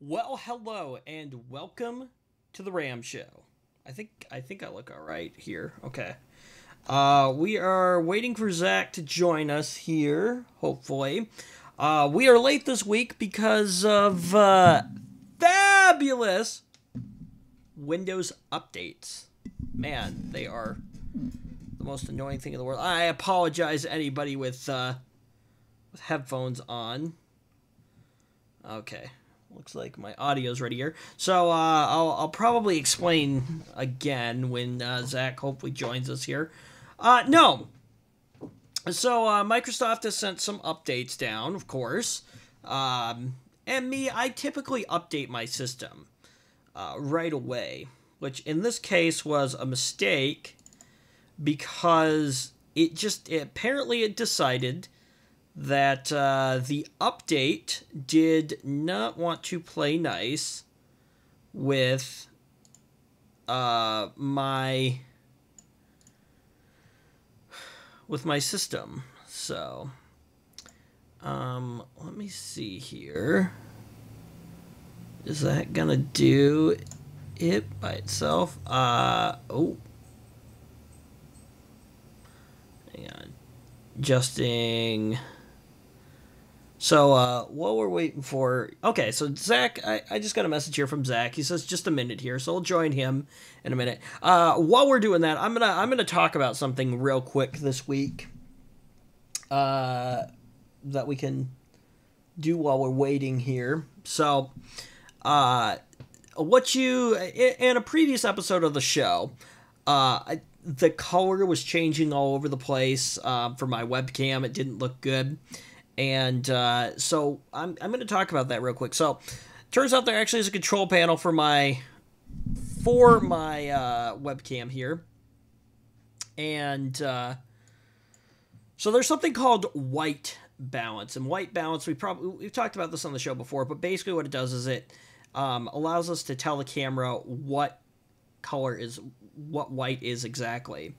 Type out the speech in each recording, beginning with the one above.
Well, hello and welcome to the Ram Show. I think I look all right here. Okay. We are waiting for Zach to join us here. Hopefully, we are late this week because of fabulous Windows updates. Man, they are the most annoying thing in the world. I apologize to anybody with headphones on. Okay. Looks like my audio's ready here. So I'll probably explain again when Zach hopefully joins us here. No. So Microsoft has sent some updates down, of course. And I typically update my system right away, which in this case was a mistake because apparently it decided that the update did not want to play nice with my system. So let me see here. Is that gonna do it by itself? Oh, hang on, adjusting. So, while we're waiting for... Okay, so Zach, I just got a message here from Zach. He says just a minute here, so I'll join him in a minute. While we're doing that, I'm gonna talk about something real quick this week that we can do while we're waiting here. So, in a previous episode of the show, the color was changing all over the place for my webcam. It didn't look good. And so I'm going to talk about that real quick. So turns out there actually is a control panel for my webcam here. And so there's something called white balance. And white balance, we've talked about this on the show before, but basically what it does is it allows us to tell the camera what white is exactly.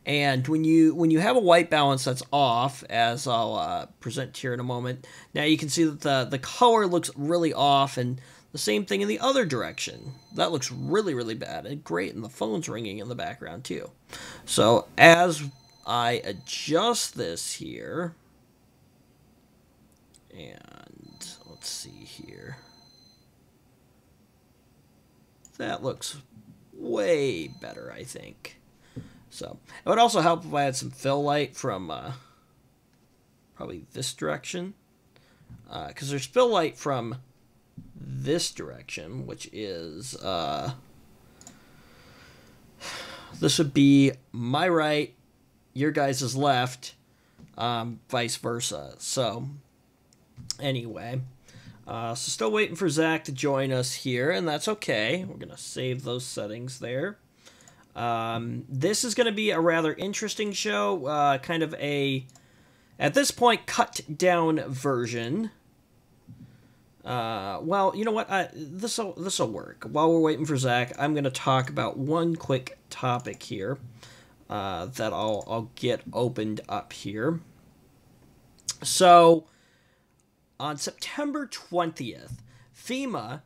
And when you have a white balance that's off, as I'll present here in a moment, now you can see that the color looks really off, and the same thing in the other direction. That looks really, really bad and great, and the phone's ringing in the background too. So as I adjust this here, and let's see here, that looks way better, I think. So it would also help if I had some fill light from probably this direction, because there's fill light from this direction, which is this would be my right, your guys' left, vice versa. So anyway, so still waiting for Zach to join us here, and that's okay. We're gonna save those settings there. This is going to be a rather interesting show, kind of at this point, cut down version. Well, you know what? This'll work. While we're waiting for Zach, I'm going to talk about one quick topic here, that I'll get opened up here. So, on September 20th, FEMA,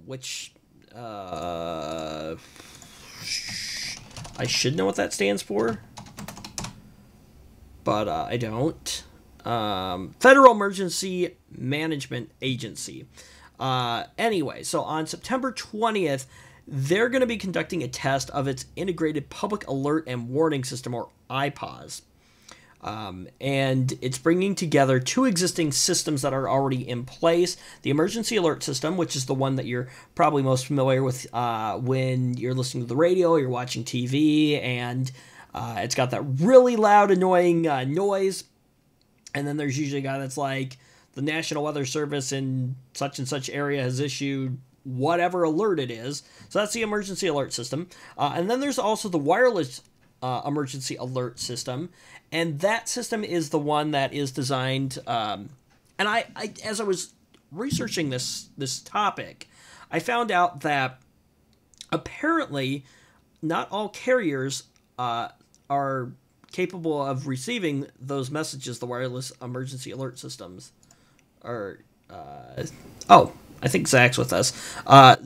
which, I should know what that stands for, but I don't. Federal Emergency Management Agency. Anyway, so on September 20th, they're going to be conducting a test of its Integrated Public Alert and Warning System, or IPAWS. And it's bringing together two existing systems that are already in place. The Emergency Alert System, which is the one that you're probably most familiar with when you're listening to the radio, you're watching TV, and it's got that really loud, annoying noise. And then there's usually a guy that's like, the National Weather Service in such and such area has issued whatever alert it is. So that's the Emergency Alert System. And then there's also the Wireless Emergency Alert System, and that system is the one that is designed, and I as I was researching this topic, I found out that apparently not all carriers are capable of receiving those messages. The Wireless Emergency Alert Systems are I think Zach's with us.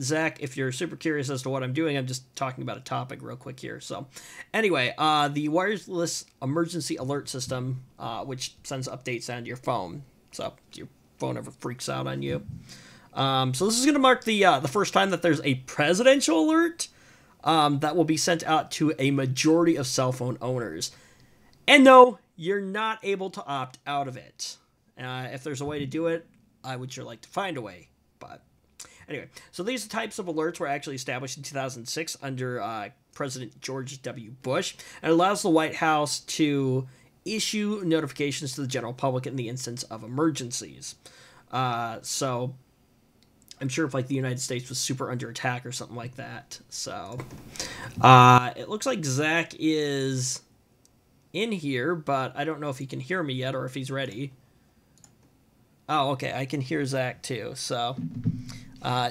Zach, if you're super curious as to what I'm doing, I'm just talking about a topic real quick here. So, anyway, the wireless emergency alert system, which sends updates onto your phone. So, if your phone ever freaks out on you. So this is going to mark the first time that there's a presidential alert that will be sent out to a majority of cell phone owners. And no, you're not able to opt out of it. If there's a way to do it, I would sure like to find a way. But anyway, so these types of alerts were actually established in 2006 under President George W. Bush, and allows the White House to issue notifications to the general public in the instance of emergencies. So I'm sure if like the United States was super under attack or something like that. So it looks like Zach is in here, but I don't know if he can hear me yet or if he's ready. Oh, okay, I can hear Zach too. So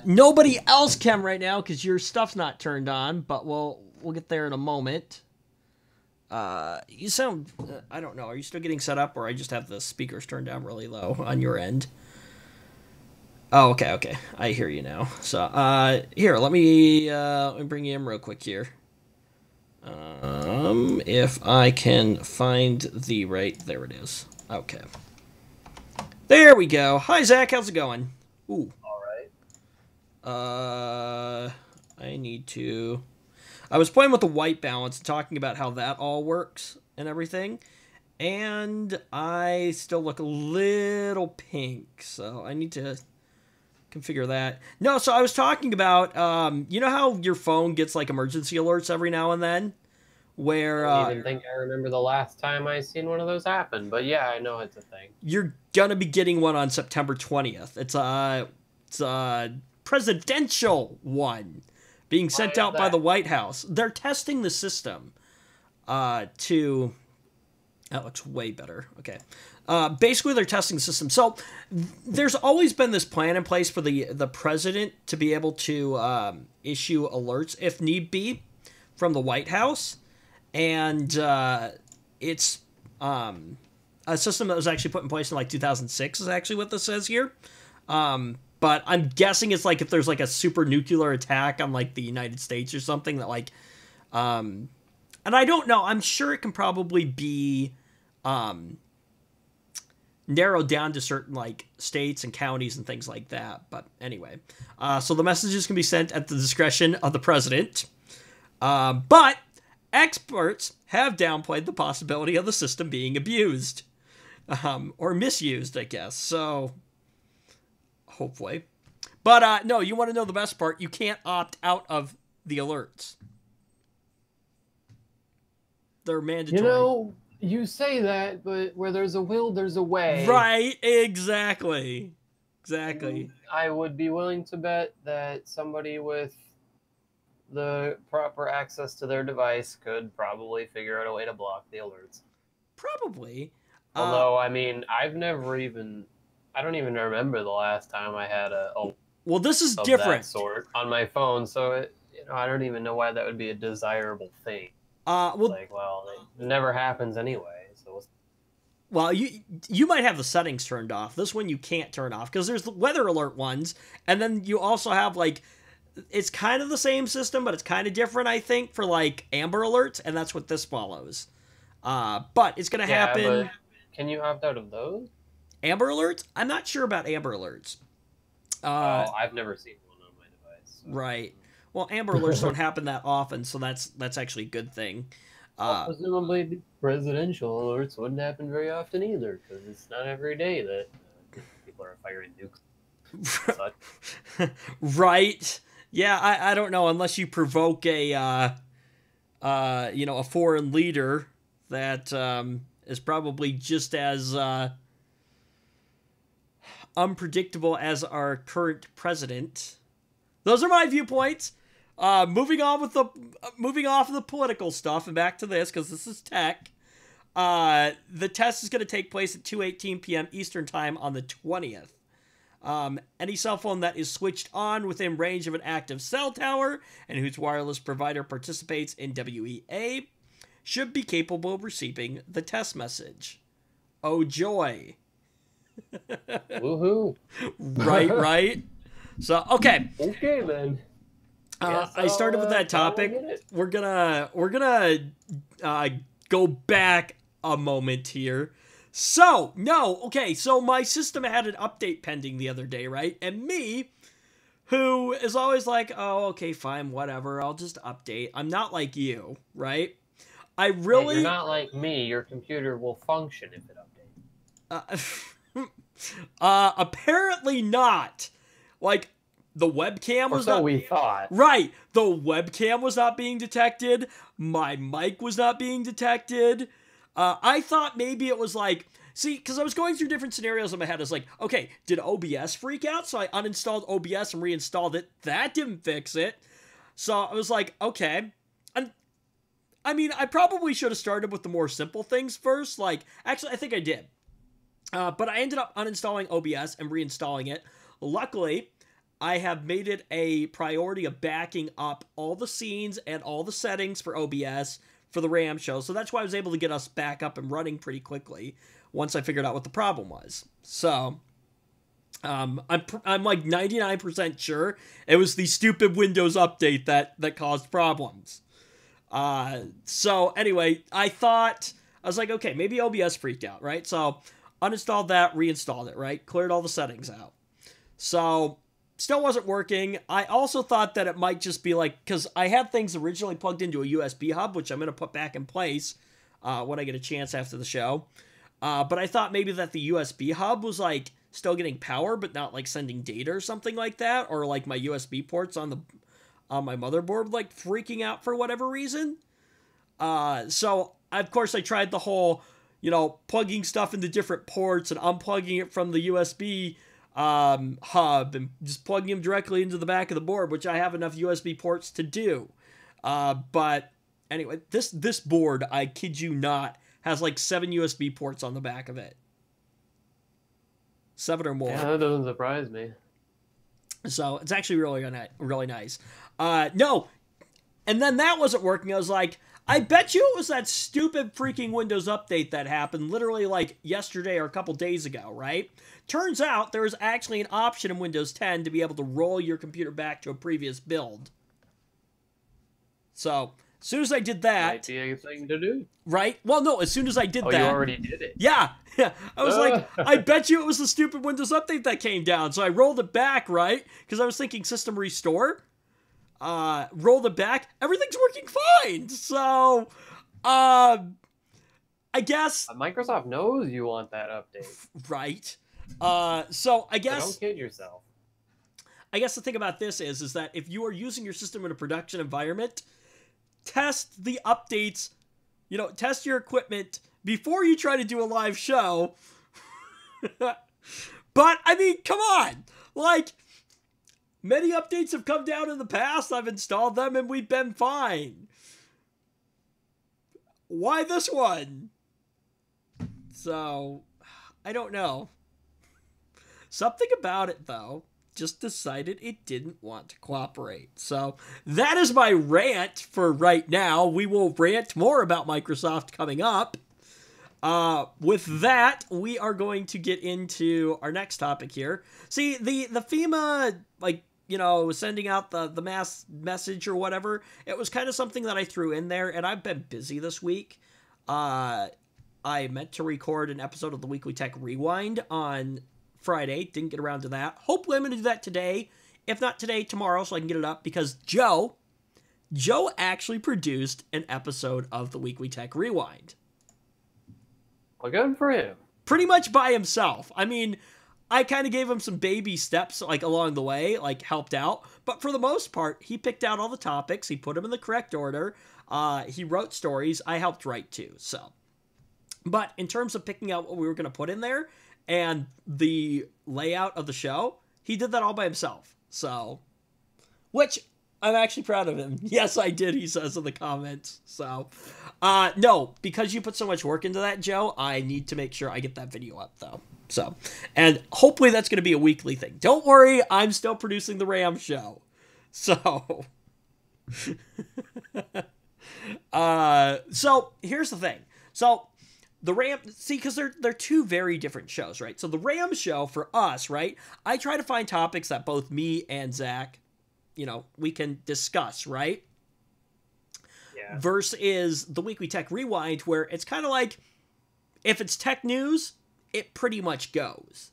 nobody else can right now because your stuff's not turned on, but we'll get there in a moment. You sound, I don't know, are you still getting set up, or I just have the speakers turned down really low on your end? Oh, okay, I hear you now. So, here, let me bring you in real quick here. If I can find the right, there it is. Okay. There we go. Hi, Zach, how's it going? Ooh. All right. I need to... I was playing with the white balance and talking about how that all works and everything, and I still look a little pink, so I need to configure that. No, so I was talking about, you know how your phone gets like emergency alerts every now and then? Where I don't even think I remember the last time I seen one of those happen, but yeah, I know it's a thing. You're gonna be getting one on September 20th. It's a presidential one being sent out by the White House. They're testing the system to... That looks way better. Okay. Basically, they're testing the system. So there's always been this plan in place for the president to be able to issue alerts if need be from the White House. And it's a system that was actually put in place in like 2006 is actually what this says here. But I'm guessing it's like if there's like a super nuclear attack on like the United States or something that like, and I don't know, I'm sure it can probably be narrowed down to certain like states and counties and things like that. But anyway, so the messages can be sent at the discretion of the president. But experts have downplayed the possibility of the system being abused or misused, I guess. So hopefully. But no, you want to know the best part. You can't opt out of the alerts. They're mandatory. You know, you say that, but where there's a will, there's a way. Right, exactly. Exactly. I would be willing to bet that somebody with the proper access to their device could probably figure out a way to block the alerts. Probably. Although, I mean, I don't even remember the last time I had a well, this is different that sort on my phone, so I don't even know why that would be a desirable thing. Well, it never happens anyway. So, well, you might have the settings turned off. This one you can't turn off because there's the weather alert ones, and then you also have like, it's kind of the same system, but it's kind of different, I think, for like Amber Alerts, and that's what this follows. But it's gonna happen. But can you opt out of those? Amber Alerts? I'm not sure about Amber Alerts. I've never seen one on my device. So. Right. Well, Amber Alerts don't happen that often, so that's actually a good thing. Presumably, presidential alerts wouldn't happen very often either, because it's not every day that people are firing nukes. Right. Yeah, I don't know, unless you provoke a foreign leader that is probably just as unpredictable as our current president. Those are my viewpoints. Moving off of the political stuff and back to this, because this is tech. The test is going to take place at 2:18 p.m. Eastern Time on the 20th. Any cell phone that is switched on within range of an active cell tower and whose wireless provider participates in WEA should be capable of receiving the test message. Oh, joy. Woohoo. Right. So, okay. Okay, then. I started with that topic. We're gonna go back a moment here. So, no, okay, so my system had an update pending the other day, right? And me, who is always like, oh, okay, fine, whatever, I'll just update. I'm not like you, right? I really... You're not like me. Your computer will function if it updates. Apparently not. Like, the webcam was not... we thought. Right. The webcam was not being detected. My mic was not being detected. I thought maybe it was like... See, because I was going through different scenarios in my head. I was like, okay, did OBS freak out? So I uninstalled OBS and reinstalled it. That didn't fix it. So I was like, okay. And I mean, I probably should have started with the more simple things first. Like, actually, I think I did. But I ended up uninstalling OBS and reinstalling it. Luckily, I have made it a priority of backing up all the scenes and all the settings for OBS for the RAM show. So that's why I was able to get us back up and running pretty quickly once I figured out what the problem was. So, I'm like 99% sure it was the stupid Windows update that caused problems. So anyway, I was like, okay, maybe OBS freaked out, right? So, uninstalled that, reinstalled it, right? Cleared all the settings out. So, still wasn't working. I also thought that it might just be like, because I had things originally plugged into a USB hub, which I'm going to put back in place when I get a chance after the show. But I thought maybe that the USB hub was like still getting power, but not like sending data or something like that, or like my USB ports on my motherboard like freaking out for whatever reason. So of course I tried the whole, plugging stuff into different ports and unplugging it from the USB hub and just plugging them directly into the back of the board, which I have enough USB ports to do. But anyway, this board, I kid you not, has like 7 USB ports on the back of it. 7 or more. Yeah, that doesn't surprise me. So it's actually really nice. No, and then that wasn't working. I was like, I bet you it was that stupid freaking Windows update that happened literally like yesterday or a couple days ago, right? Turns out there is actually an option in Windows 10 to be able to roll your computer back to a previous build. So, as soon as I did that... Might be a thing to do. Right? Well, no, as soon as I did that... Oh, you already did it. Yeah. I was like, I bet you it was the stupid Windows update that came down. So I rolled it back, right? Because I was thinking system restore. Rolled it back. Everything's working fine. So, I guess... Microsoft knows you want that update. Right. So I guess... Don't kid yourself. I guess the thing about this is that if you are using your system in a production environment, test the updates, test your equipment before you try to do a live show. But, I mean, come on! Like, many updates have come down in the past, I've installed them, and we've been fine. Why this one? So, I don't know. Something about it, though, just decided it didn't want to cooperate. So that is my rant for right now. We will rant more about Microsoft coming up. With that, we are going to get into our next topic here. See, the FEMA, sending out the mass message or whatever, it was kind of something that I threw in there, and I've been busy this week. I meant to record an episode of the Weekly Tech Rewind on Friday. Didn't get around to that. Hopefully I'm going to do that today. If not today, tomorrow, so I can get it up, because Joe actually produced an episode of the Weekly Tech Rewind. Well, good for him. Pretty much by himself. I mean, I kind of gave him some baby steps, along the way, helped out. But for the most part, he picked out all the topics. He put them in the correct order. He wrote stories. I helped write too, so. But in terms of picking out what we were going to put in there, and the layout of the show, he did that all by himself. So, which I'm actually proud of him. Yes, I did, he says in the comments. So, no, because you put so much work into that, Joe, I need to make sure I get that video up, though. So, and hopefully that's going to be a weekly thing. Don't worry, I'm still producing the RAM show. So, so here's the thing. So, the Ram, see, because they're two very different shows, right? So the Ram show for us, right? I try to find topics that both me and Zach, we can discuss, right? Yeah. Versus the Weekly Tech Rewind, where it's kind of like, if it's tech news, it pretty much goes.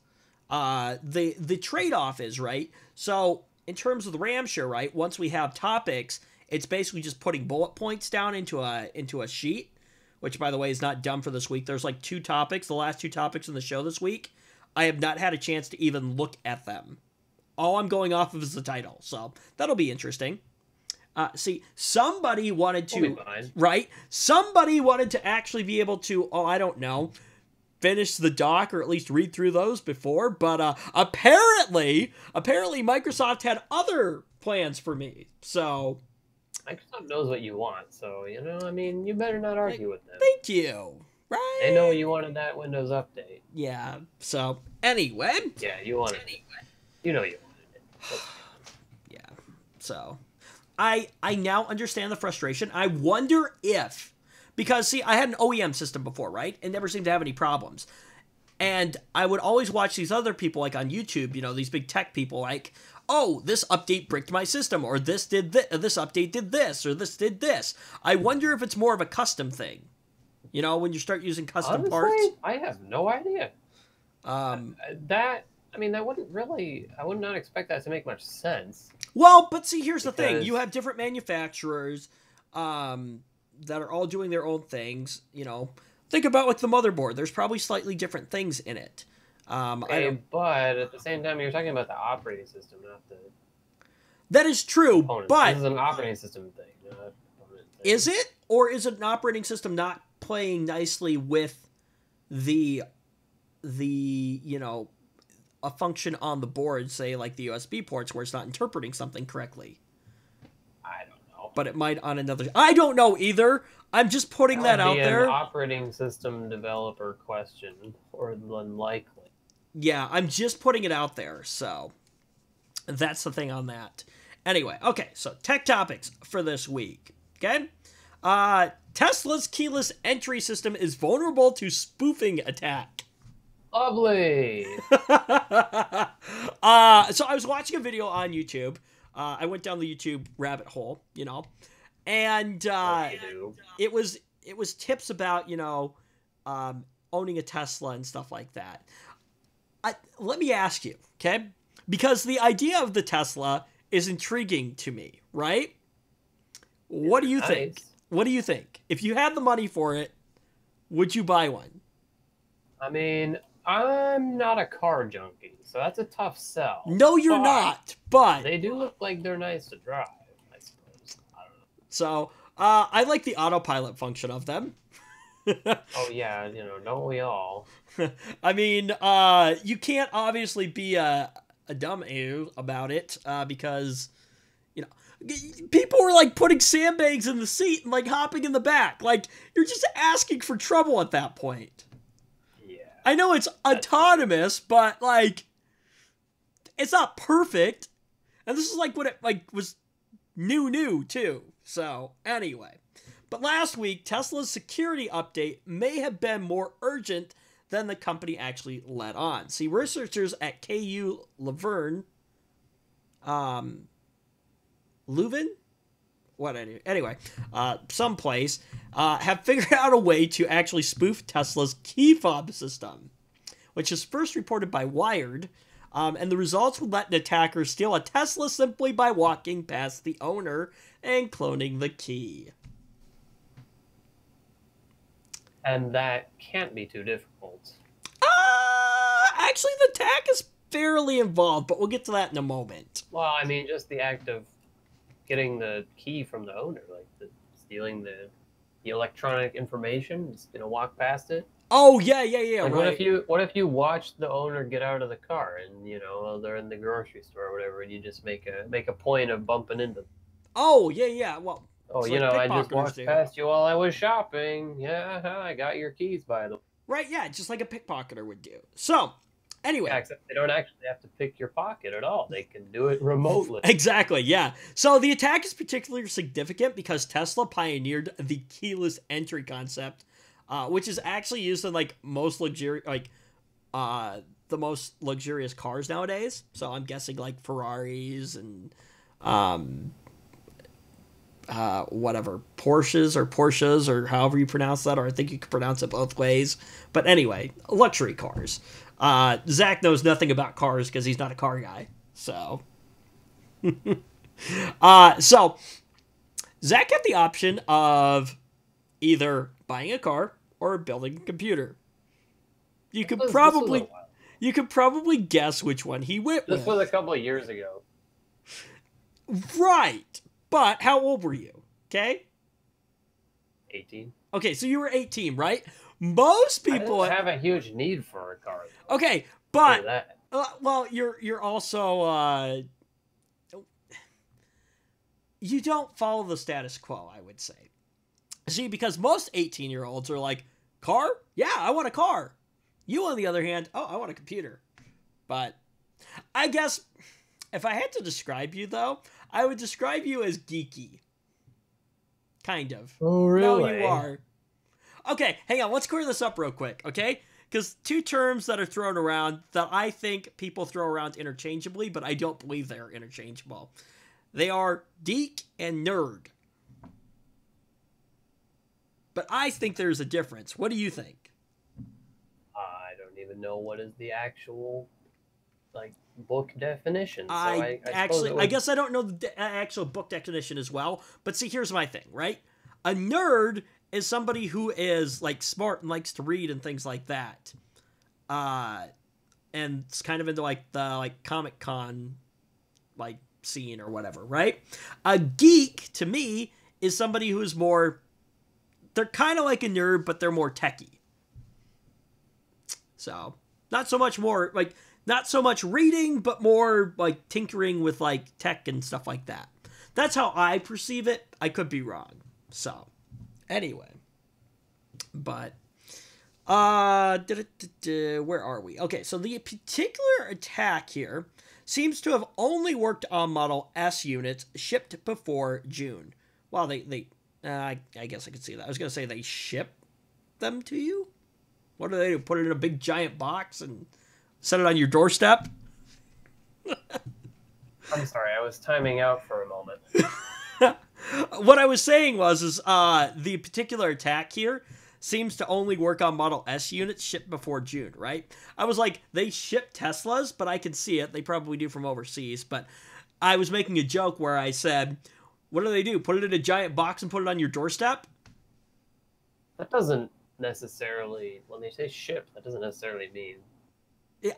The trade-off is, right? So in terms of the Ram show, right? Once we have topics, it's basically just putting bullet points down into a sheet, which, by the way, is not dumb for this week. There's like 2 topics, the last 2 topics in the show this week. I have not had a chance to even look at them. All I'm going off of is the title, so that'll be interesting. See, somebody wanted to, right? Somebody wanted to actually be able to, I don't know, finish the doc or at least read through those before, but apparently Microsoft had other plans for me, so... Microsoft knows what you want, so, you better not argue with them. Thank you. Right? They know you wanted that Windows update. Yeah, so, anyway. Yeah, you wanted it. You know you wanted it. Yeah, so... I now understand the frustration. I wonder if... Because, see, I had an OEM system before, right? And never seemed to have any problems. And I would always watch these other people, like on YouTube, these big tech people, like... Oh, this update bricked my system, or this did this update did this, or this did this. I wonder if it's more of a custom thing. When you start using custom Honestly, parts. I have no idea. That wouldn't really... I would not expect that to make much sense. Well, but see, here's the thing. You have different manufacturers that are all doing their own things, Think about, like, the motherboard. There's probably slightly different things in it. But at the same time, you're talking about the operating system, not the... That is true, components. But... This is an operating system thing, not a component thing. Is it? Or is it an operating system not playing nicely with the a function on the board, say, like the USB ports, where it's not interpreting something correctly? I don't know. But it might on another... I don't know either! I'm just putting that out there. An operating system developer question, more than likely. Yeah, I'm just putting it out there, so that's the thing on that. Anyway, okay, so tech topics for this week, okay? Tesla's keyless entry system is vulnerable to spoofing attack. Lovely! So I was watching a video on YouTube. I went down the YouTube rabbit hole, and it was tips about, owning a Tesla and stuff like that. Let me ask you, okay? Because the idea of the Tesla is intriguing to me, right? What do you think? What do you think? If you had the money for it, would you buy one? I'm not a car junkie, so that's a tough sell. No, you're not, but... They do look like they're nice to drive, I suppose. I don't know. So, I like the autopilot function of them. Oh, yeah, don't we all? You can't obviously be a dumb about it, because, people were, like, putting sandbags in the seat and, like, hopping in the back. Like, you're just asking for trouble at that point. Yeah. I know it's autonomous, but, like, it's not perfect. And this is, like, what it, like, was new, too. So, anyway. But last week, Tesla's security update may have been more urgent than the company actually let on. See, researchers at KU Leuven, someplace, have figured out a way to actually spoof Tesla's key fob system, which is first reported by Wired, and the results would let an attacker steal a Tesla simply by walking past the owner and cloning the key. And that can't be too difficult. Actually, the attack is fairly involved, but we'll get to that in a moment. Well, just the act of getting the key from the owner, like stealing the electronic information, just walk past it. Oh, yeah, like, right. What if you watch the owner get out of the car and, they're in the grocery store or whatever, and you just make a point of bumping into them? Oh, yeah, well... Oh, I just walked past you while I was shopping. Yeah, I got your keys, by the way. Right, yeah, just like a pickpocketer would do. So, anyway. Yeah, except they don't actually have to pick your pocket at all. They can do it remotely. Exactly, yeah. So the attack is particularly significant because Tesla pioneered the keyless entry concept which is actually used in like most the most luxurious cars nowadays. So I'm guessing like Ferraris and whatever, Porsches or however you pronounce that, or I think you can pronounce it both ways. But anyway, luxury cars. Zach knows nothing about cars because he's not a car guy. So, so Zach had the option of either buying a car or building a computer. You could probably guess which one he went with. This was a couple of years ago. Right. But how old were you? Okay? 18. Okay, so you were 18, right? Most people I didn't have a huge need for a car. Though. Okay, but well, you're also you don't follow the status quo, I would say. See, because most 18-year-olds are like, car? Yeah, I want a car. You, on the other hand, oh, I want a computer. But I guess if I had to describe you, though, I would describe you as geeky. Kind of. Oh, really? No, you are. Okay, hang on. Let's clear this up real quick, okay? Because two terms that are thrown around that I think people throw around interchangeably, but I don't believe they are interchangeable. They are geek and nerd. But I think there's a difference. What do you think? I don't even know what is the actual, like, book definition. So I guess I don't know the actual book definition as well. But see, here's my thing, right? A nerd is somebody who is, like, smart and likes to read and things like that. And it's kind of into, like, the, like, Comic-Con, like, scene or whatever, right? A geek, to me, is somebody who is more... They're kind of like a nerd, but they're more techie. So, not so much reading, but more, like, tinkering with, like, tech and stuff like that. That's how I perceive it. I could be wrong. So, anyway. But, where are we? Okay, so the particular attack here seems to have only worked on Model S units shipped before June. Well, I guess I could see that. I was going to say they ship them to you? What do they do? Put it in a big giant box and set it on your doorstep? I'm sorry, I was timing out for a moment. What I was saying was the particular attack here seems to only work on Model S units shipped before June, right? I was like, they ship Teslas, but I can see it. They probably do from overseas, but I was making a joke where I said, what do? Put it in a giant box and put it on your doorstep? That doesn't necessarily, when they say ship, that doesn't necessarily mean...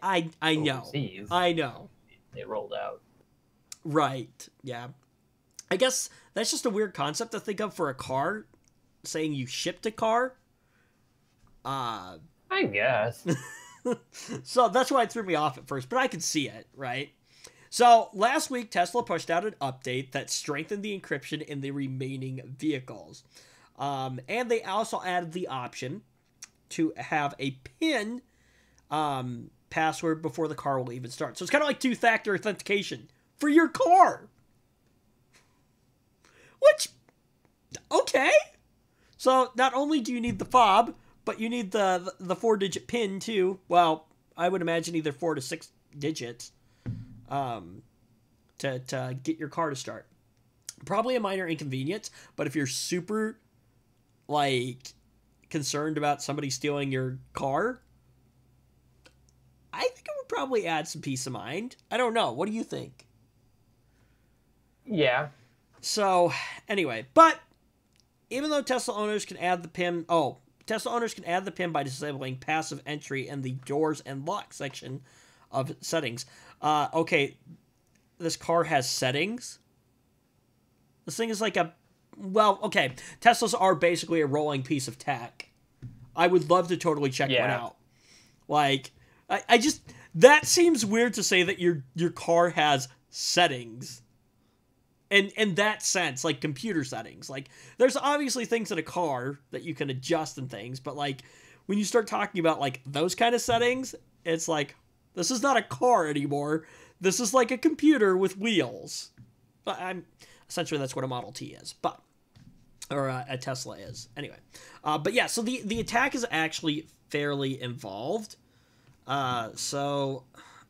I know. Overseas. I know. They rolled out. Right, yeah. I guess that's just a weird concept to think of for a car, saying you shipped a car. I guess. So that's why it threw me off at first, but I could see it, right? So last week, Tesla pushed out an update that strengthened the encryption in the remaining vehicles. And they also added the option to have a PIN password before the car will even start. So it's kind of like two-factor authentication for your car. Which, okay. So not only do you need the fob, but you need the 4-digit PIN too. Well, I would imagine either 4 to 6 digits to get your car to start. Probably a minor inconvenience, but if you're super, like, concerned about somebody stealing your car, I think it would probably add some peace of mind. I don't know. What do you think? Yeah. So, anyway, but even though Tesla owners can add the PIN, by disabling passive entry in the doors and lock section of settings. Okay, this car has settings. This thing is like Teslas are basically a rolling piece of tech. I would love to totally check one out. Like, I just, that seems weird to say that your car has settings. In that sense, like computer settings. Like, there's obviously things in a car that you can adjust and things, but like, when you start talking about like those kind of settings, it's like, this is not a car anymore. This is like a computer with wheels. But essentially that's what a Model T is. But or a Tesla is. Anyway, but yeah, so the attack is actually fairly involved. So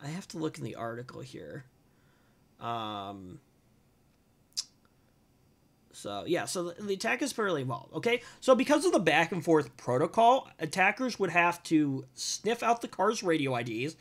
I have to look in the article here. So yeah, so the attack is fairly involved. Okay, so because of the back and forth protocol, attackers would have to sniff out the car's radio IDs,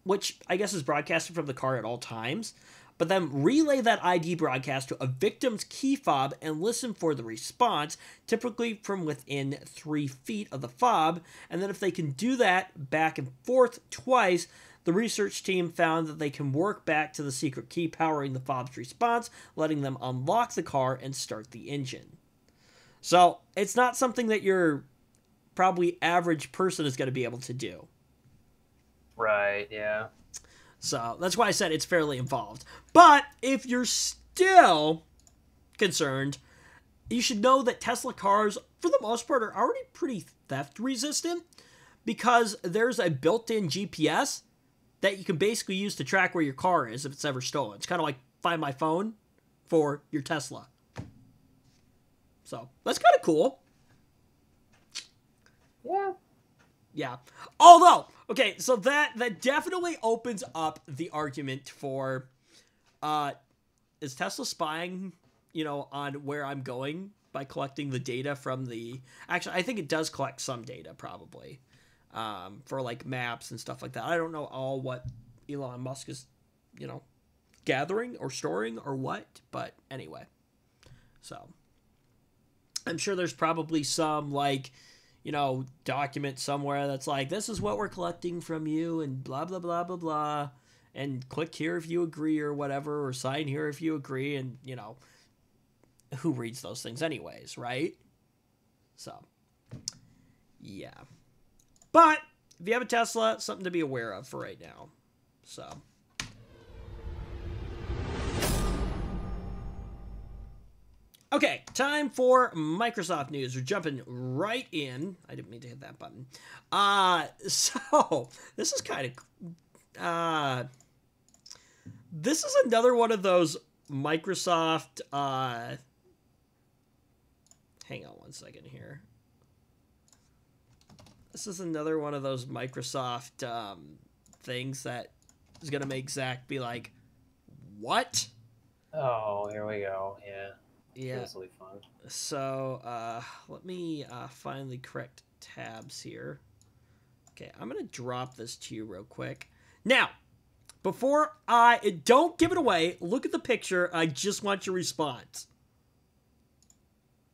which I guess is broadcasted from the car at all times, but then relay that ID broadcast to a victim's key fob and listen for the response, typically from within 3 feet of the fob. And then if they can do that back and forth twice, the research team found that they can work back to the secret key powering the fob's response, letting them unlock the car and start the engine. So it's not something that your probably average person is going to be able to do. Right, yeah. So that's why I said it's fairly involved. But if you're still concerned, you should know that Tesla cars, for the most part, are already pretty theft resistant because there's a built-in GPS that you can basically use to track where your car is if it's ever stolen. It's kind of like Find My Phone for your Tesla. So that's kind of cool. Yeah. Yeah. Although, okay, so that definitely opens up the argument for, is Tesla spying, on where I'm going by collecting the data from the... Actually, I think it does collect some data, probably, for, like, maps and stuff like that. I don't know all what Elon Musk is, gathering or storing or what, but anyway. So, I'm sure there's probably some, like... document somewhere that's like, this is what we're collecting from you and blah, blah, blah, blah, blah. And click here if you agree or whatever, or sign here if you agree. And, who reads those things anyways, right? So, yeah. But if you have a Tesla, something to be aware of for right now. So... Okay, time for Microsoft news. We're jumping right in. I didn't mean to hit that button. So this is kind of this is another one of those Microsoft hang on one second here. This is another one of those Microsoft things that is going to make Zach be like, "What?" Oh, here we go. Yeah. Yeah. This will be fun. So, let me find the correct tabs here. Okay, I'm going to drop this to you real quick. Now, before don't give it away, look at the picture. I just want your response.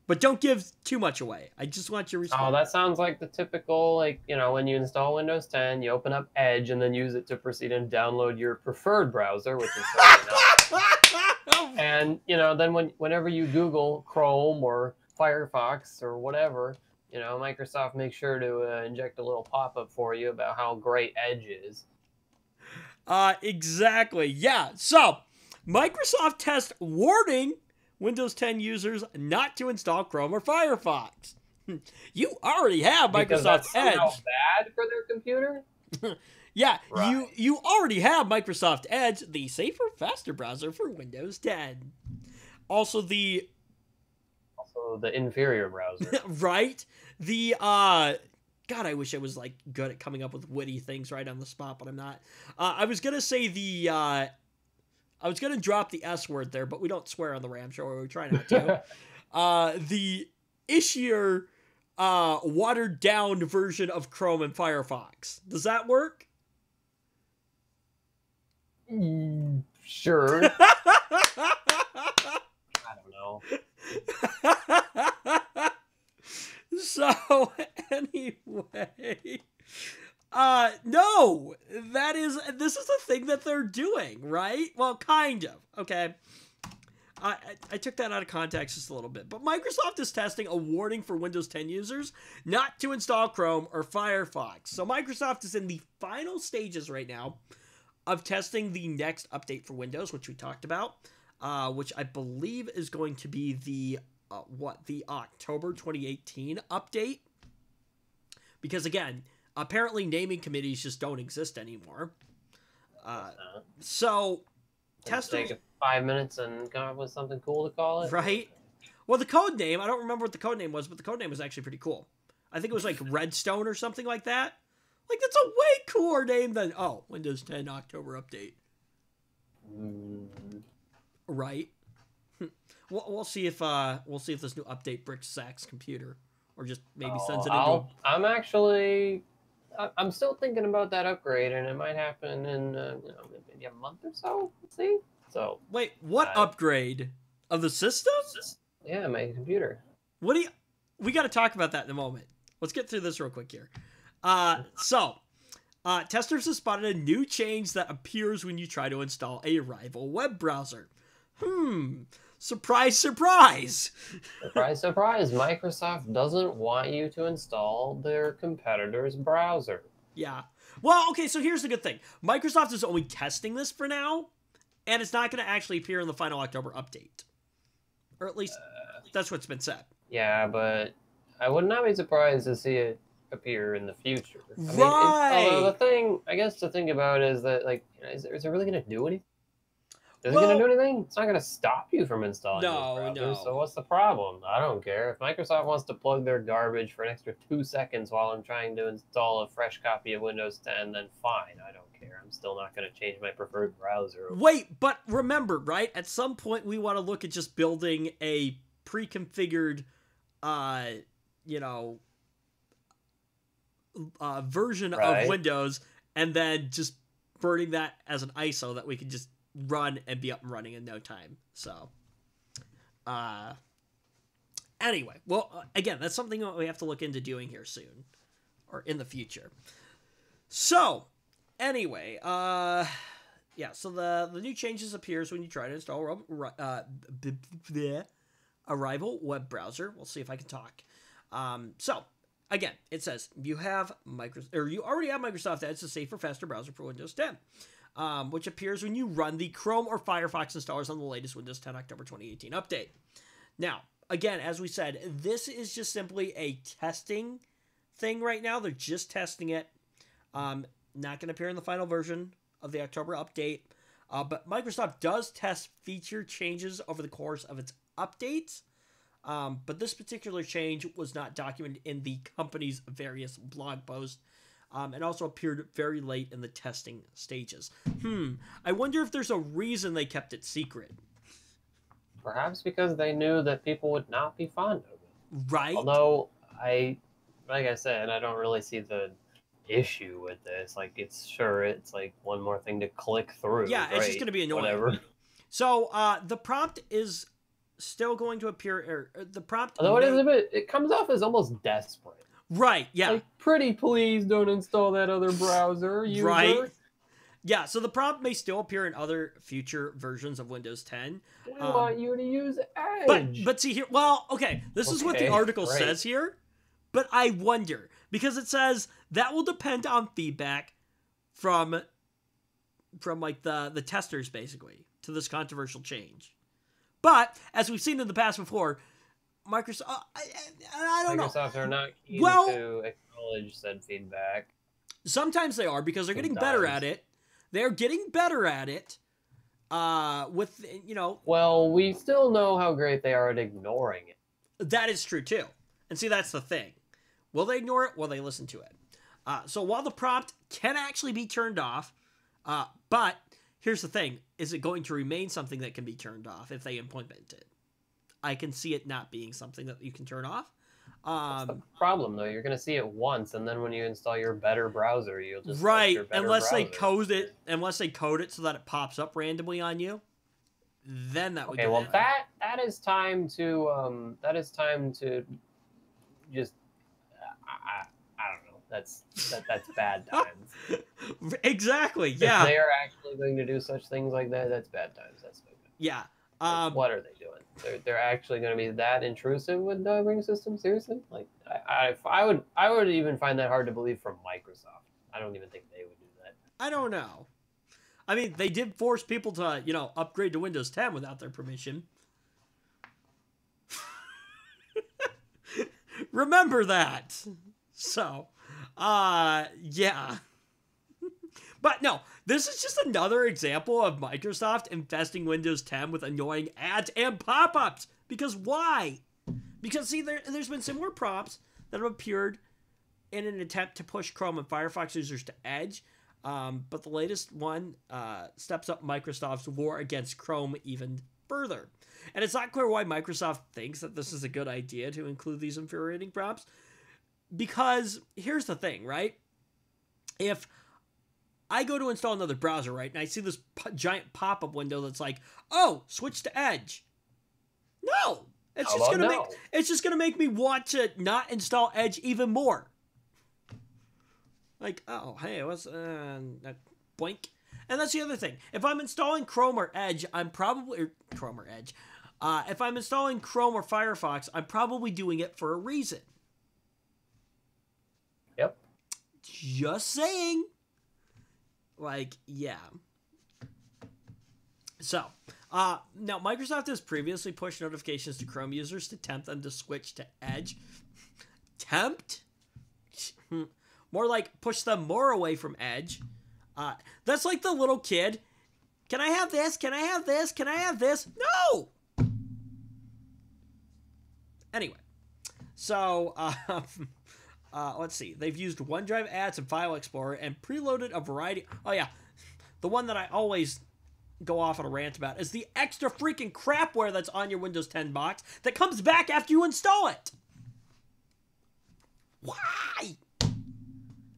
But don't give too much away. I just want your response. Oh, that sounds like the typical, when you install Windows 10, you open up Edge and then use it to proceed and download your preferred browser, which is and, then whenever you Google Chrome or Firefox or whatever, Microsoft makes sure to inject a little pop-up for you about how great Edge is. Exactly. Yeah. So, Microsoft test warning Windows 10 users not to install Chrome or Firefox. You already have Microsoft Edge. Bad for their computer? Yeah, right. you already have Microsoft Edge, the safer, faster browser for Windows 10. Also the inferior browser. Right? The God, I wish I was like good at coming up with witty things right on the spot, but I'm not. I was gonna say I was gonna drop the S word there, but we don't swear on the Ram Show, or we try not to. The ishier, watered down version of Chrome and Firefox. Does that work? Sure. I don't know. So, anyway, no, this is the thing that they're doing, right? Well, kind of, okay. I took that out of context just a little bit, but Microsoft is testing a warning for Windows 10 users not to install Chrome or Firefox. So Microsoft is in the final stages right now of testing the next update for Windows, which we talked about, which I believe is going to be the October 2018 update. Because again, apparently naming committees just don't exist anymore. So, testers take 5 minutes and come up with something cool to call it. Right. Well, the code name, I don't remember what the code name was, but the code name was actually pretty cool. I think it was like Redstone or something like that. Like, that's a way cooler name than, Windows 10 October update. Right? We'll see if this new update bricks Zach's computer, or just maybe sends it into. I'm still thinking about that upgrade, and it might happen in maybe a month or so. Let's see. So wait, what upgrade of the system? Yeah, my computer. What do you? We got to talk about that in a moment. Let's get through this real quick here. Testers have spotted a new change that appears when you try to install a rival web browser. Surprise, surprise! Surprise, surprise. Microsoft doesn't want you to install their competitor's browser. Yeah. Well, okay, so here's the good thing. Microsoft is only testing this for now, and it's not going to actually appear in the final October update. Or at least, that's what's been said. Yeah, but I would not be surprised to see it appear in the future. Right! Although the thing, I guess, to think about is that, like, is it really going to do anything? Is it going to do anything? It's not going to stop you from installing those browsers. So what's the problem? I don't care. If Microsoft wants to plug their garbage for an extra 2 seconds while I'm trying to install a fresh copy of Windows 10, then fine. I don't care. I'm still not going to change my preferred browser. Wait, but remember, right? At some point, we want to look at just building a pre-configured, version of Windows, and then just burning that as an ISO that we can just run and be up and running in no time. So, anyway, well, again, that's something that we have to look into doing here soon, or in the future. So, anyway, so the new changes appears when you try to install a rival web browser. We'll see if I can talk. So, again, it says you already have Microsoft Edge, a safer, faster browser for Windows 10. Which appears when you run the Chrome or Firefox installers on the latest Windows 10 October 2018 update. Now, again, as we said, this is just simply a testing thing right now. They're just testing it. Not going to appear in the final version of the October update. But Microsoft does test feature changes over the course of its updates. But this particular change was not documented in the company's various blog posts. And also appeared very late in the testing stages. I wonder if there's a reason they kept it secret. Perhaps because they knew that people would not be fond of it. Right. Although, like I said, I don't really see the issue with this. Like, it's like one more thing to click through. Yeah, it's just going to be annoying. Whatever. So, the prompt is still going to appear, the prompt... Although it comes off as almost desperate. Right, yeah. Like, pretty please don't install that other browser, user. Right. Yeah, so the prompt may still appear in other future versions of Windows 10. We want you to use Edge. But see here, well, okay, this is what the article says here, but I wonder, because it says that will depend on feedback from like the testers, basically, to this controversial change. But, as we've seen in the past before, Microsoft, I don't know. Microsoft are not keen to acknowledge said feedback. Sometimes they are, because they're getting better at it. They're getting better at it. With. Well, we still know how great they are at ignoring it. That is true too. And see, that's the thing. Will they ignore it? Will they listen to it? So while the prompt can actually be turned off, but here's the thing: is it going to remain something that can be turned off if they implement it? I can see it not being something that you can turn off. That's the problem, though. You're going to see it once, and then when you install your better browser, you'll just unless they code it so that it pops up randomly on you. Then that would okay. Well, that is time to just I don't know. That's bad times. Exactly. Yeah. If they are actually going to do such things like that, that's bad times. That's bad times. Yeah. What are they doing? They're actually going to be that intrusive with the operating system? Seriously? Like, I would even find that hard to believe from Microsoft. I don't even think they would do that. I don't know. I mean, they did force people to, upgrade to Windows 10 without their permission. Remember that. So, yeah. But no, this is just another example of Microsoft infesting Windows 10 with annoying ads and pop-ups. Because why? Because, see, there's been similar prompts that have appeared in an attempt to push Chrome and Firefox users to Edge. But the latest one steps up Microsoft's war against Chrome even further. And it's not clear why Microsoft thinks that this is a good idea to include these infuriating prompts. Because here's the thing, right? If I go to install another browser, right, and I see this giant pop-up window that's like, oh, switch to Edge. No! It's just gonna make me want to not install Edge even more. Like, oh, hey, what's boink? And that's the other thing. If I'm installing Chrome or Edge, I'm probably Chrome or Edge. If I'm installing Chrome or Firefox, I'm probably doing it for a reason. Yep. Just saying. Like, yeah. So, now Microsoft has previously pushed notifications to Chrome users to tempt them to switch to Edge. Tempt? More like push them more away from Edge. That's like the little kid. Can I have this? Can I have this? Can I have this? No! Anyway. So, let's see. They've used OneDrive ads and File Explorer and preloaded a variety... Oh, yeah. The one that I always go off on a rant about is the extra freaking crapware that's on your Windows 10 box that comes back after you install it. Why?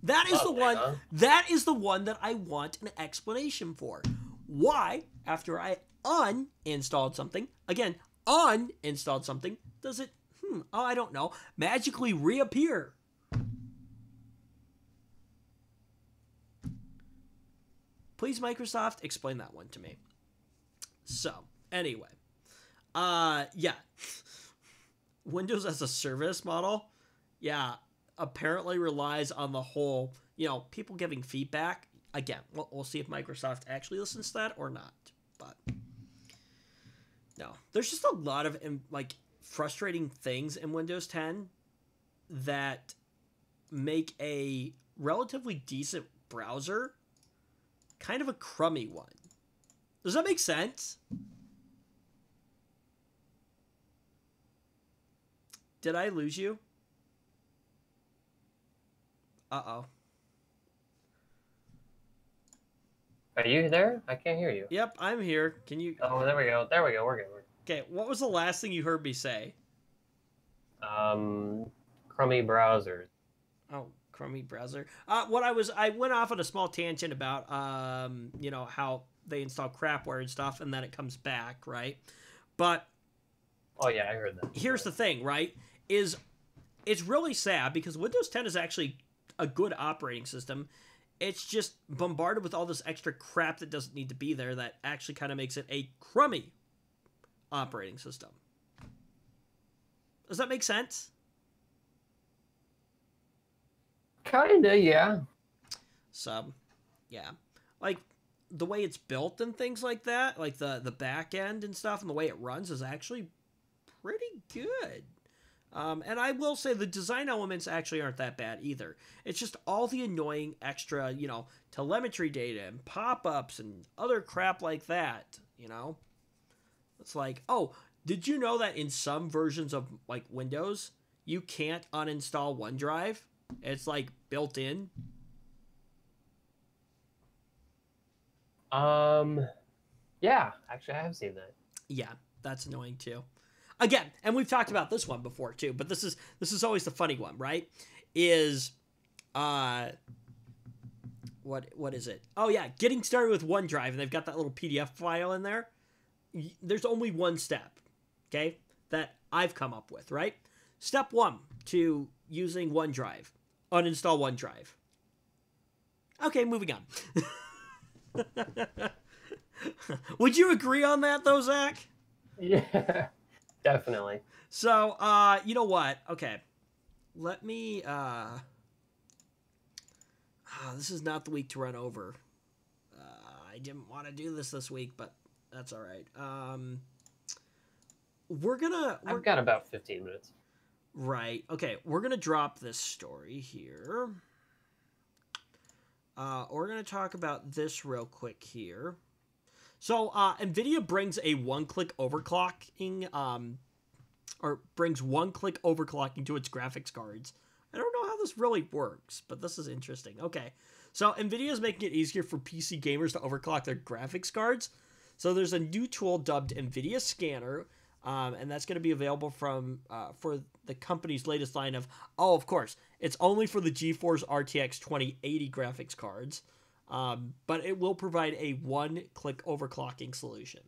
That is the one. Huh? That is the one that I want an explanation for. Why, after I uninstalled something, again, uninstalled something, does it, I don't know, magically reappear? Please, Microsoft, explain that one to me. So, anyway. Yeah. Windows as a service model, yeah, apparently relies on the whole, people giving feedback. Again, we'll see if Microsoft actually listens to that or not. But, no. There's just a lot of, frustrating things in Windows 10 that make a relatively decent browser kind of a crummy one. Does that make sense? Did I lose you? Uh-oh. Are you there? I can't hear you. Yep, I'm here. Can you... Oh, there we go. There we go. We're good. Okay, what was the last thing you heard me say? Crummy browsers. Oh, crummy browser. I went off on a small tangent about, how they install crapware and stuff, and then it comes back, right? But... Oh, yeah, I heard that. Here's the thing, right? It's really sad because Windows 10 is actually a good operating system. It's just bombarded with all this extra crap that doesn't need to be there that actually kind of makes it a crummy operating system. Does that make sense? Kinda, yeah. So, yeah. Like, the way it's built and things like that, like the back end and stuff and the way it runs is actually pretty good. And I will say the design elements actually aren't that bad either. It's just all the annoying extra, telemetry data and pop-ups and other crap like that, It's like, oh, did you know that in some versions of, Windows, you can't uninstall OneDrive? It's, built in. Yeah, actually, I have seen that. Yeah, that's annoying too. Again, and we've talked about this one before too, but this is always the funny one, right? Is what is it? Oh yeah, getting started with OneDrive, and they've got that little PDF file in there. There's only one step, okay, that I've come up with, right? Step 1 to using OneDrive. Uninstall OneDrive. Okay, moving on. Would you agree on that, though, Zach? Yeah, definitely. So, you know what? Okay. Let me, this is not the week to run over. I didn't want to do this week, but that's all right. I've got about 15 minutes. Right. Okay, we're going to drop this story here. we're going to talk about this real quick here. So, NVIDIA brings a one-click overclocking, or brings one-click overclocking to its graphics cards. I don't know how this really works, but this is interesting. Okay, so NVIDIA is making it easier for PC gamers to overclock their graphics cards. So there's a new tool dubbed NVIDIA Scanner, and that's going to be available for the company's latest line of, of course, it's only for the GeForce RTX 2080 graphics cards, but it will provide a one-click overclocking solution.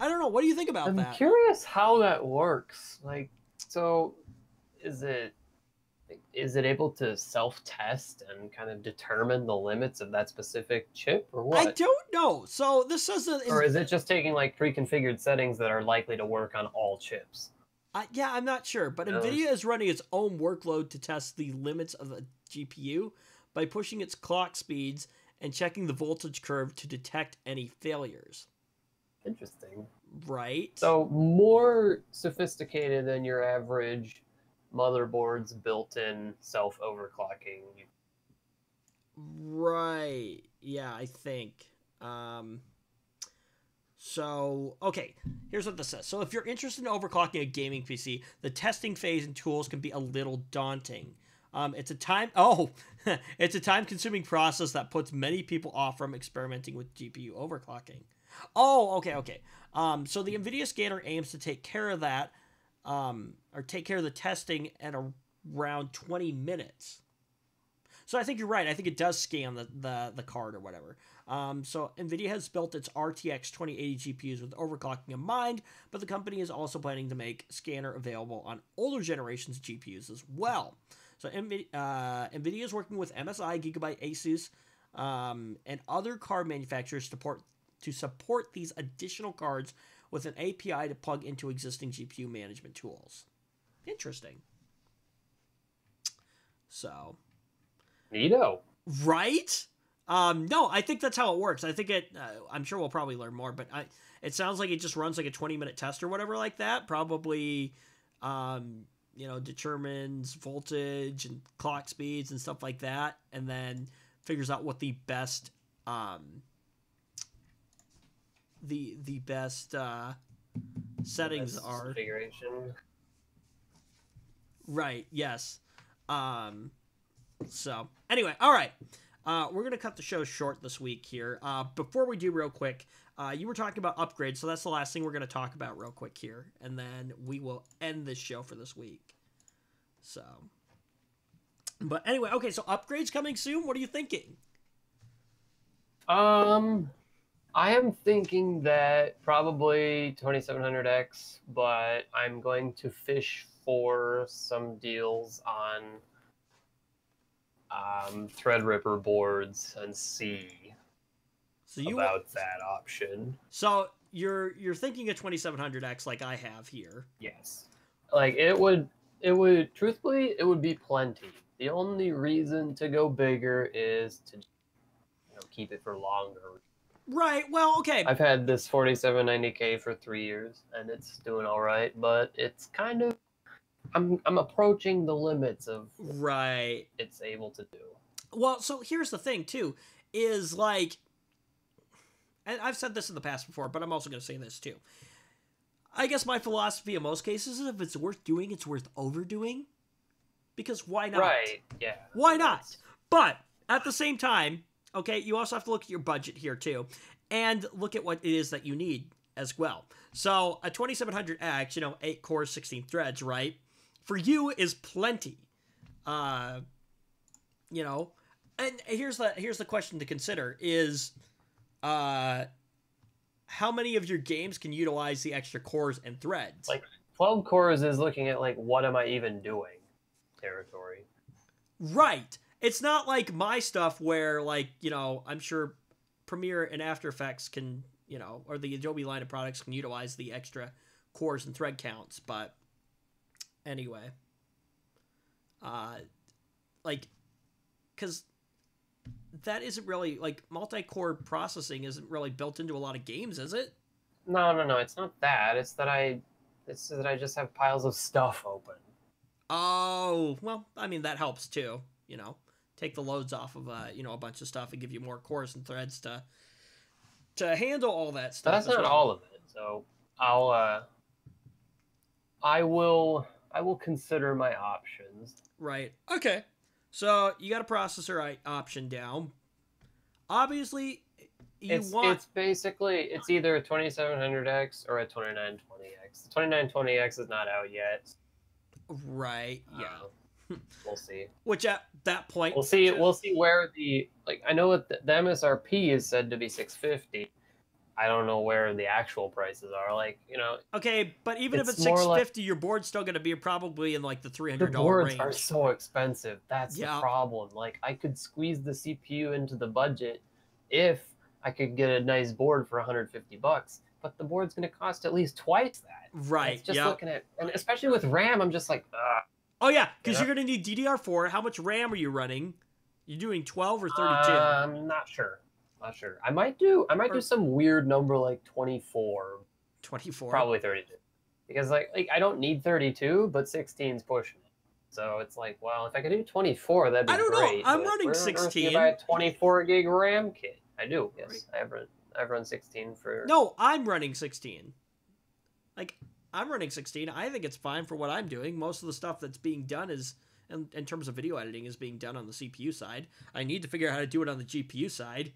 I don't know. What do you think about that? I'm curious how that works. Like, so is it able to self-test and kind of determine the limits of that specific chip, or what? I don't know. So this says that... Or is it just taking, like, pre-configured settings that are likely to work on all chips? Yeah, I'm not sure. But NVIDIA is running its own workload to test the limits of the GPU by pushing its clock speeds and checking the voltage curve to detect any failures. Interesting. Right. So more sophisticated than your average motherboard's built-in self-overclocking. Right. Yeah, I think. So, okay, here's what this says. So if you're interested in overclocking a gaming PC, the testing phase and tools can be a little daunting. It's a time-consuming process that puts many people off from experimenting with GPU overclocking. Oh, okay. So the NVIDIA Scanner aims to take care of that, or take care of the testing in around 20 minutes. So I think you're right. I think it does scan the card or whatever. So NVIDIA has built its RTX 2080 GPUs with overclocking in mind, but the company is also planning to make Scanner available on older generations of GPUs as well. So NVIDIA is working with MSI, Gigabyte, Asus, and other card manufacturers to support these additional cards with an API to plug into existing GPU management tools. Interesting. So... neato. Right? No, I think that's how it works. I think I'm sure we'll probably learn more, but it sounds like it just runs like a 20-minute test or whatever like that. Probably, determines voltage and clock speeds and stuff like that, and then figures out what the best, the best settings are. Configuration. Right. Yes. So, anyway, all right. We're going to cut the show short this week here. Before we do, real quick, you were talking about upgrades, so that's the last thing we're going to talk about real quick here. And then we will end this show for this week. So, but anyway, okay, so upgrades coming soon. What are you thinking? I am thinking that probably 2700X, but I'm going to fish for some deals on Threadripper boards and see about that option. So you're thinking of 2700X like I have here. Yes. Like it would truthfully, it would be plenty. The only reason to go bigger is to keep it for longer. Right. Well, okay. I've had this 4790K for 3 years and it's doing all right, but it's kind of I'm approaching the limits of right it's able to do. Well, so here's the thing too, is like, and I've said this in the past before, but I'm also going to say this too. I guess my philosophy in most cases is if it's worth doing, it's worth overdoing. Because why not? Right, yeah. Why not? But at the same time, okay, you also have to look at your budget here too, and look at what it is that you need as well. So a 2700X, 8 cores, 16 threads, right? For you is plenty. And here's the question to consider is, how many of your games can utilize the extra cores and threads? Like 12 cores is looking at like, what am I even doing territory. Right. It's not like my stuff where like, I'm sure Premiere and After Effects can, or the Adobe line of products can utilize the extra cores and thread counts, but anyway. Because that isn't really, multi-core processing isn't really built into a lot of games, is it? No, it's not that. It's that I just have piles of stuff open. Oh, well, I mean, that helps too, take the loads off of a bunch of stuff and give you more cores and threads to handle all that stuff. That's not all of it. So I will consider my options. Right. Okay. So you got a processor option down. Obviously, it's basically it's either a 2700X or a 2920X. The 2920X is not out yet. Right. Yeah. We'll see. Which at that point we'll see where the I know what the MSRP is said to be 650. I don't know where the actual prices are. Okay, but even if it's 650, your board's still going to be probably in the $300 the boards range. Are so expensive. That's the problem. I could squeeze the CPU into the budget if I could get a nice board for $150, but the board's going to cost at least twice that. Right. It's just looking at, and especially with RAM, I'm just like, oh yeah, because you're going to need DDR4. How much RAM are you running? You doing 12 or 32? I'm not sure. I might do some weird number like 24. 24. Probably 32. Because I don't need 32, but 16's pushing it. So it's like, well, if I could do 24, that'd be great. I don't know. I'm running 16. I buy a 24 gig RAM kit. I do. Yes, right. I've run 16 for. No, I'm running 16. I'm running 16. I think it's fine for what I'm doing. Most of the stuff that's being done is, in terms of video editing, is being done on the CPU side. I need to figure out how to do it on the GPU side.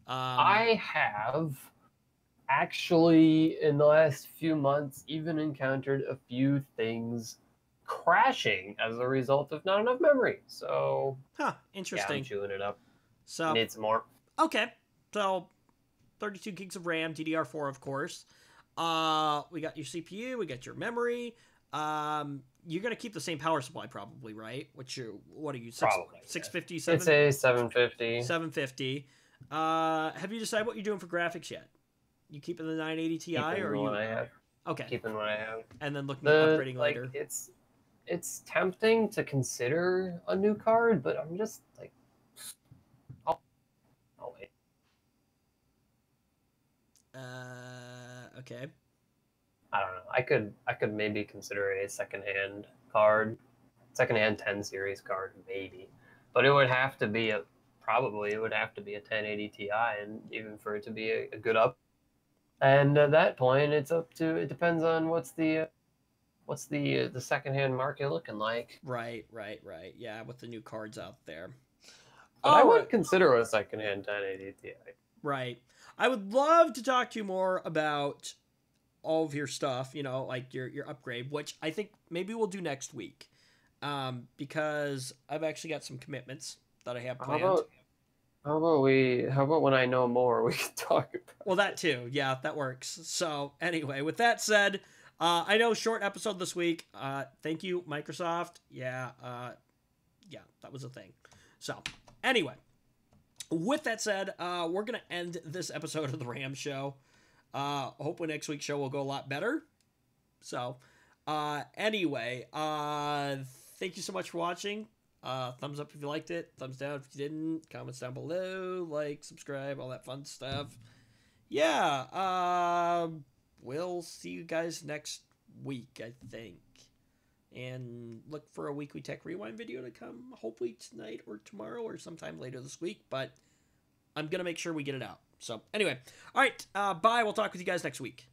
I have actually, in the last few months, even encountered a few things crashing as a result of not enough memory. So, interesting. Yeah, I'm chewing it up. So need some more. Okay, so 32 gigs of RAM, DDR4, of course. We got your CPU, we got your memory. You're gonna keep the same power supply, probably, right? What are you? 650, 750? It's a 750. 750. Have you decided what you're doing for graphics yet? You keeping the 980 Ti or what I have? Okay. Keeping what I have. And then looking at upgrading later. It's tempting to consider a new card, but I'm just like, I'll wait. Okay. I don't know. I could maybe consider a secondhand card, secondhand 10 series card, maybe, but it would have to be a 1080 Ti, and even for it to be a good up. And at that point, it depends on what's the secondhand market looking like. Right. Yeah, with the new cards out there. But I would consider a secondhand 1080 Ti. Right. I would love to talk to you more about all of your stuff, like your upgrade, which I think maybe we'll do next week, because I've actually got some commitments that I have planned. How about when I know more, we can talk about Well, that too. Yeah, that works. So anyway, with that said, I know short episode this week. Thank you, Microsoft. Yeah, that was a thing. So anyway, with that said, we're going to end this episode of the RAM Show. Hopefully next week's show will go a lot better. So anyway, thank you so much for watching. Thumbs up if you liked it. Thumbs down if you didn't. Comments down below. Like, subscribe, all that fun stuff. Yeah. We'll see you guys next week, I think. And look for a Weekly Tech Rewind video to come, hopefully tonight or tomorrow or sometime later this week. But I'm going to make sure we get it out. So, anyway. All right. Bye. We'll talk with you guys next week.